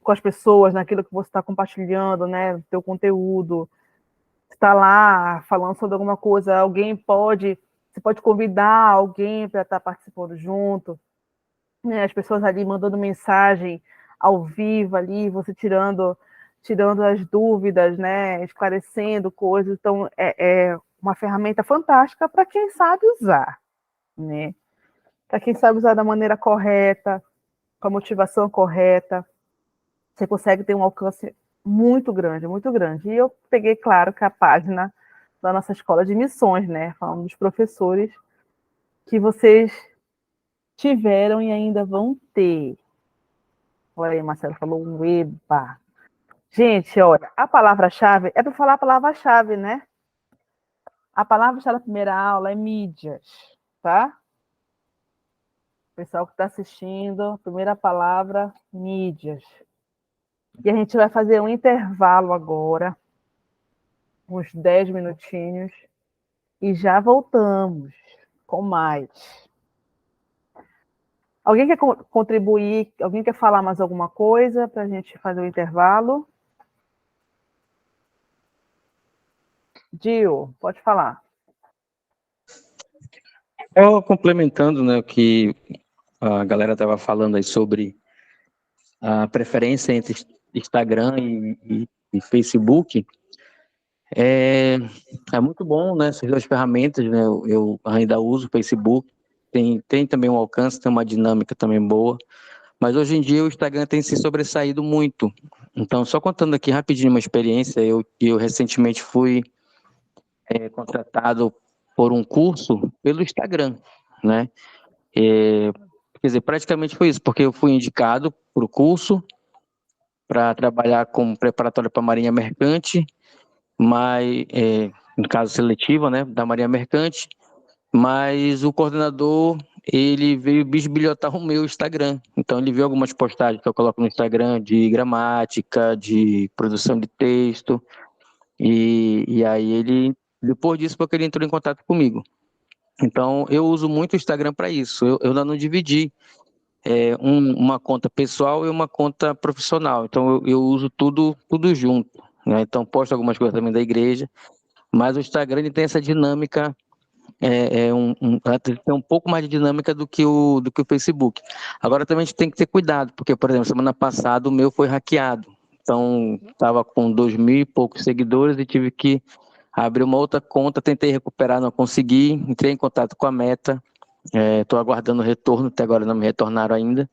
com as pessoas, naquilo que você está compartilhando, né, o teu conteúdo, está lá falando sobre alguma coisa, você pode convidar alguém para estar participando junto, né, as pessoas ali mandando mensagem ao vivo ali, você tirando as dúvidas, né, esclarecendo coisas, então é uma ferramenta fantástica para quem sabe usar, né, para quem sabe usar da maneira correta, com a motivação correta, você consegue ter um alcance muito grande, muito grande. E eu peguei, claro, que a página da nossa escola de missões, né? Falando dos professores que vocês tiveram e ainda vão ter. Olha aí, Marcelo falou um eba. Gente, olha, a palavra-chave é para falar a palavra-chave, né? A palavra-chave da primeira aula é mídias, tá? O pessoal que está assistindo, a primeira palavra, mídias. E a gente vai fazer um intervalo agora, uns 10 minutinhos, e já voltamos com mais. Alguém quer contribuir? Alguém quer falar mais alguma coisa para a gente fazer o intervalo? Gil, pode falar. Complementando, né, o que a galera estava falando aí sobre a preferência entre Instagram e Facebook, é muito bom, né, essas duas ferramentas, né, eu ainda uso o Facebook, tem também um alcance, tem uma dinâmica também boa, mas hoje em dia o Instagram tem se sobressaído muito. Então, só contando aqui rapidinho uma experiência, eu recentemente fui contratado por um curso pelo Instagram, né? Quer dizer, praticamente foi isso, porque eu fui indicado para o curso para trabalhar como preparatório para a Marinha Mercante, mas, no caso seletiva, né, da Marinha Mercante, mas o coordenador, ele veio bisbilhotar o meu Instagram, então ele viu algumas postagens que eu coloco no Instagram de gramática, de produção de texto, e aí ele, depois disso, porque ele entrou em contato comigo. Então, eu uso muito o Instagram para isso. Eu ainda não dividi uma conta pessoal e uma conta profissional. Então, eu uso tudo junto, né? Então, posto algumas coisas também da igreja, mas o Instagram ele tem essa dinâmica, tem um pouco mais de dinâmica do que o Facebook. Agora, também a gente tem que ter cuidado, porque, por exemplo, semana passada o meu foi hackeado. Então, estava com 2.000 e poucos seguidores e tive que abri uma outra conta, tentei recuperar, não consegui, entrei em contato com a Meta, estou aguardando o retorno, até agora não me retornaram ainda,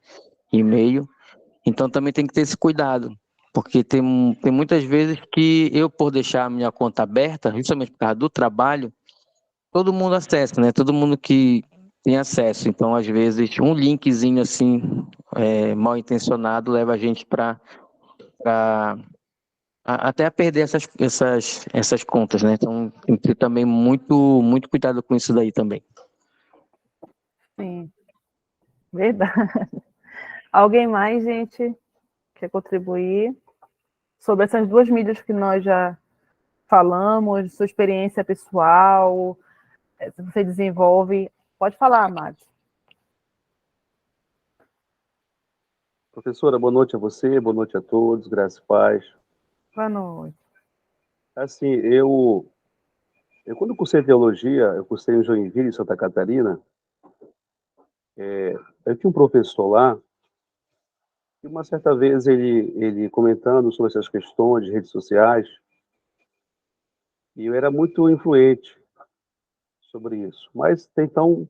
e-mail. Então também tem que ter esse cuidado, porque tem muitas vezes que eu, por deixar a minha conta aberta, justamente por causa do trabalho, todo mundo acessa, né? Todo mundo que tem acesso. Então, às vezes, um linkzinho assim, mal intencionado, leva a gente para até a perder essas contas, né? Então tem que ter também muito, muito cuidado com isso daí também. Sim, verdade. Alguém mais, gente, quer contribuir sobre essas duas mídias que nós já falamos, sua experiência pessoal, se você desenvolve? Pode falar, Márcio. Professora, boa noite a você, boa noite a todos, graças e paz. Boa noite. Assim, eu quando cursei teologia, eu cursei em Joinville, Santa Catarina, eu tinha um professor lá, e uma certa vez ele comentando sobre essas questões de redes sociais, e eu era muito influente sobre isso. Mas, então,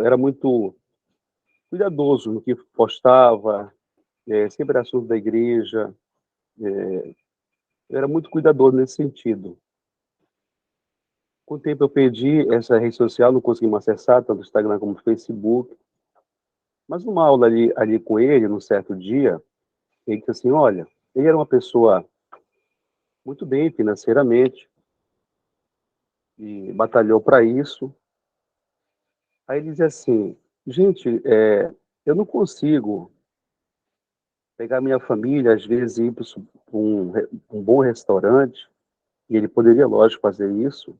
era muito cuidadoso no que postava, sempre assunto da igreja, eu era muito cuidadoso nesse sentido. Com o tempo eu perdi essa rede social, não consegui mais acessar, tanto o Instagram como o Facebook. Mas numa aula ali com ele, num certo dia, ele disse assim, olha, ele era uma pessoa muito bem financeiramente, e batalhou para isso. Aí ele dizia assim, gente, eu não consigo pegar minha família, às vezes ir para um bom restaurante, e ele poderia, lógico, fazer isso,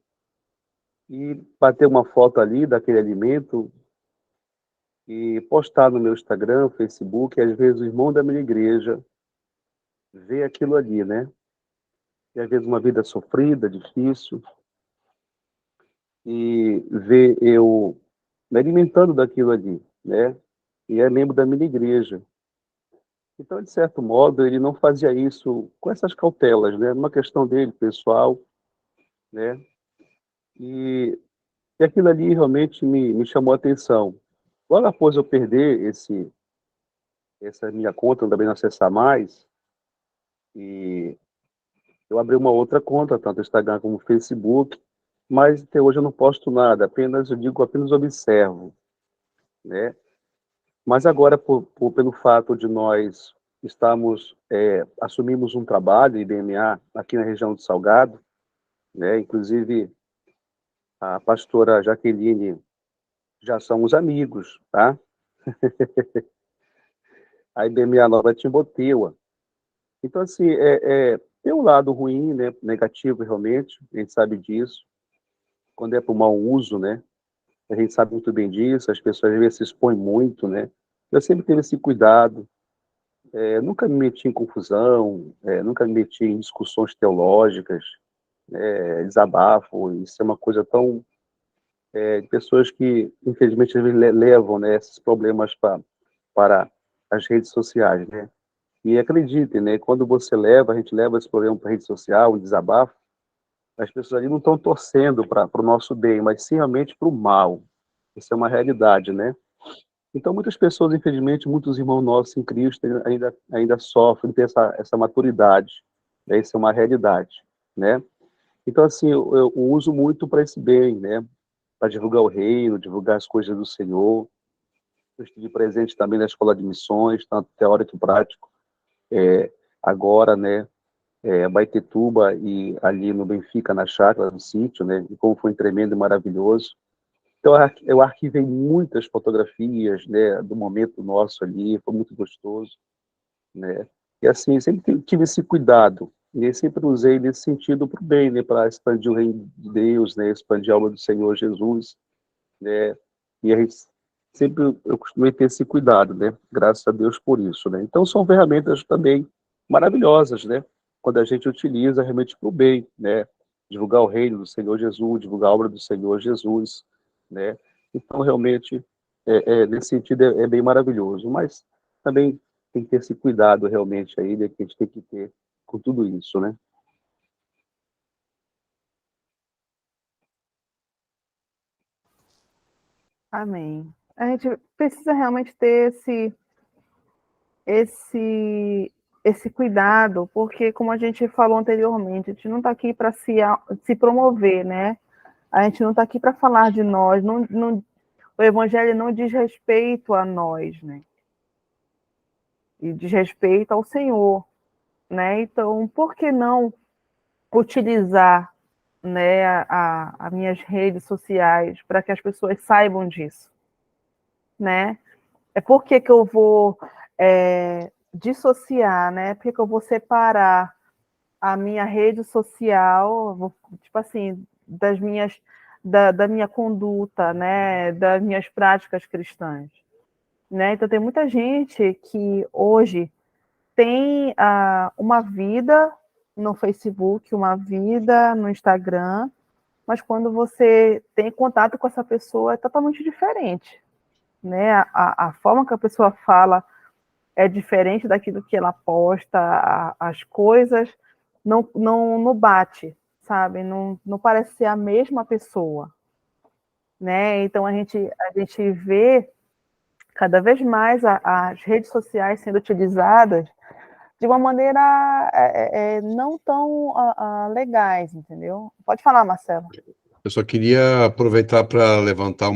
e bater uma foto ali daquele alimento, e postar no meu Instagram, Facebook, e às vezes o irmão da minha igreja vê aquilo ali, né? E às vezes uma vida sofrida, difícil, e vê eu me alimentando daquilo ali, né? E é membro da minha igreja. Então, de certo modo, ele não fazia isso com essas cautelas, né? Uma questão dele, pessoal, né? E, e aquilo ali realmente me chamou a atenção. Logo após eu perder essa minha conta, não também não acessar mais, e eu abri uma outra conta, tanto Instagram como Facebook, mas até hoje eu não posto nada, apenas observo, né? Mas agora, pelo fato de nós assumimos um trabalho, IBMA, aqui na região do Salgado, né? Inclusive, a pastora Jaqueline já somos amigos, tá? A IBMA Nova Timboteua. Então, assim, tem um lado ruim, né? Negativo, realmente, a gente sabe disso. Quando é por mau uso, né? A gente sabe muito bem disso, as pessoas às vezes se expõem muito, né? Eu sempre tive esse cuidado, nunca me meti em confusão, nunca me meti em discussões teológicas, desabafo, isso é uma coisa tão... de pessoas que, infelizmente, às vezes levam, né, esses problemas para as redes sociais, né? E acreditem, né, quando a gente leva esse problema para a rede social, um desabafo, as pessoas ali não estão torcendo para o nosso bem, mas sim realmente para o mal. Isso é uma realidade, né? Então, muitas pessoas, infelizmente, muitos irmãos nossos em Cristo ainda sofrem ter essa maturidade, né? Isso é uma realidade, né? Então, assim, eu uso muito para esse bem, né? Para divulgar o reino, divulgar as coisas do Senhor. Eu estive presente também na escola de missões, tanto teórico e prático, agora, né? Baitetuba e ali no Benfica, na chácara, no sítio, né? E como foi tremendo e maravilhoso. Então, eu arquivei muitas fotografias, né, do momento nosso ali, foi muito gostoso, né? E assim, sempre tive esse cuidado, e sempre usei nesse sentido para o bem, né, para expandir o reino de Deus, né, expandir a obra do Senhor Jesus, né? E a gente eu costumei ter esse cuidado, né? Graças a Deus por isso, né? Então, são ferramentas também maravilhosas, né? Quando a gente utiliza realmente para o bem, né? Divulgar o reino do Senhor Jesus, divulgar a obra do Senhor Jesus, né? Então, realmente, nesse sentido, é bem maravilhoso. Mas também tem que ter esse cuidado, realmente, aí, né, que a gente tem que ter com tudo isso, né? Amém. A gente precisa realmente ter esse cuidado, porque, como a gente falou anteriormente, a gente não está aqui para se promover, né? A gente não está aqui para falar de nós, o Evangelho não diz respeito a nós, né? E diz respeito ao Senhor, né? Então, por que não utilizar, né, as minhas redes sociais para que as pessoas saibam disso, né? Por que eu vou dissociar, né? Por que eu vou separar a minha rede social, tipo assim, da minha conduta, né? Das minhas práticas cristãs, né? Então tem muita gente que hoje tem uma vida no Facebook, uma vida no Instagram, mas quando você tem contato com essa pessoa é totalmente diferente, né? A forma que a pessoa fala é diferente daquilo que ela posta, as coisas não bate, sabe? Não parece ser a mesma pessoa, né? Então a gente vê cada vez mais as redes sociais sendo utilizadas de uma maneira não tão legais, entendeu? Pode falar, Marcelo. Eu só queria aproveitar para levantar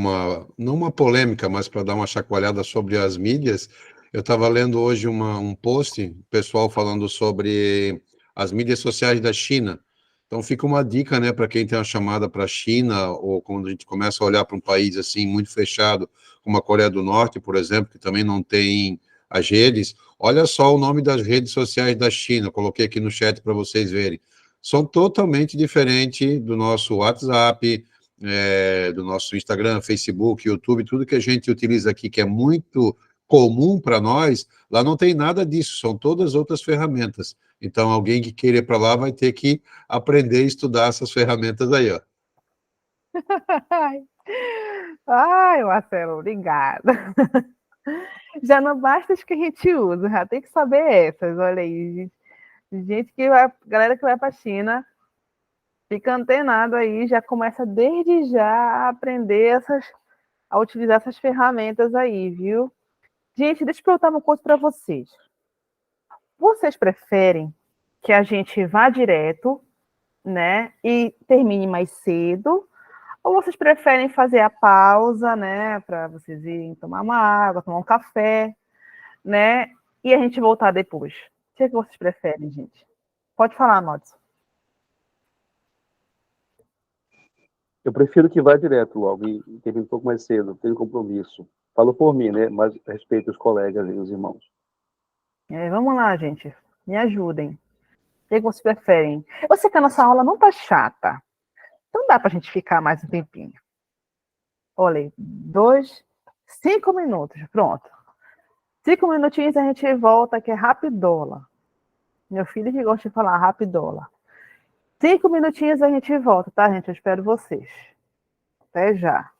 não uma polêmica, mas para dar uma chacoalhada sobre as mídias. Eu estava lendo hoje um post, pessoal falando sobre as mídias sociais da China. Então fica uma dica, né, para quem tem uma chamada para a China, ou quando a gente começa a olhar para um país assim muito fechado, como a Coreia do Norte, por exemplo, que também não tem as redes. Olha só o nome das redes sociais da China, coloquei aqui no chat para vocês verem. São totalmente diferentes do nosso WhatsApp, do nosso Instagram, Facebook, YouTube, tudo que a gente utiliza aqui, que é muito comum para nós, lá não tem nada disso, são todas outras ferramentas. Então, alguém que queira ir para lá vai ter que aprender a estudar essas ferramentas aí, ó. Ai, Marcelo, obrigada. Já não basta as que a gente usa, já tem que saber essas, olha aí, gente que vai, galera que vai para a China, fica antenado aí, já começa desde já a aprender a utilizar essas ferramentas aí, viu? Gente, deixa eu perguntar uma coisa para vocês. Vocês preferem que a gente vá direto, né, e termine mais cedo, ou vocês preferem fazer a pausa, né, para vocês irem tomar uma água, tomar um café, né, e a gente voltar depois? O que é que vocês preferem, gente? Pode falar, Madison. Eu prefiro que vá direto logo e termine um pouco mais cedo, tenho compromisso. Falo por mim, né? Mas respeito os colegas e os irmãos. Vamos lá, gente. Me ajudem. O que vocês preferem? Eu sei que a nossa aula não tá chata. Então dá pra gente ficar mais um tempinho. Olha aí, 5 minutos, pronto. 5 minutinhos a gente volta, que é rapidola. Meu filho que gosta de falar rapidola. 5 minutinhos a gente volta, tá, gente? Eu espero vocês. Até já.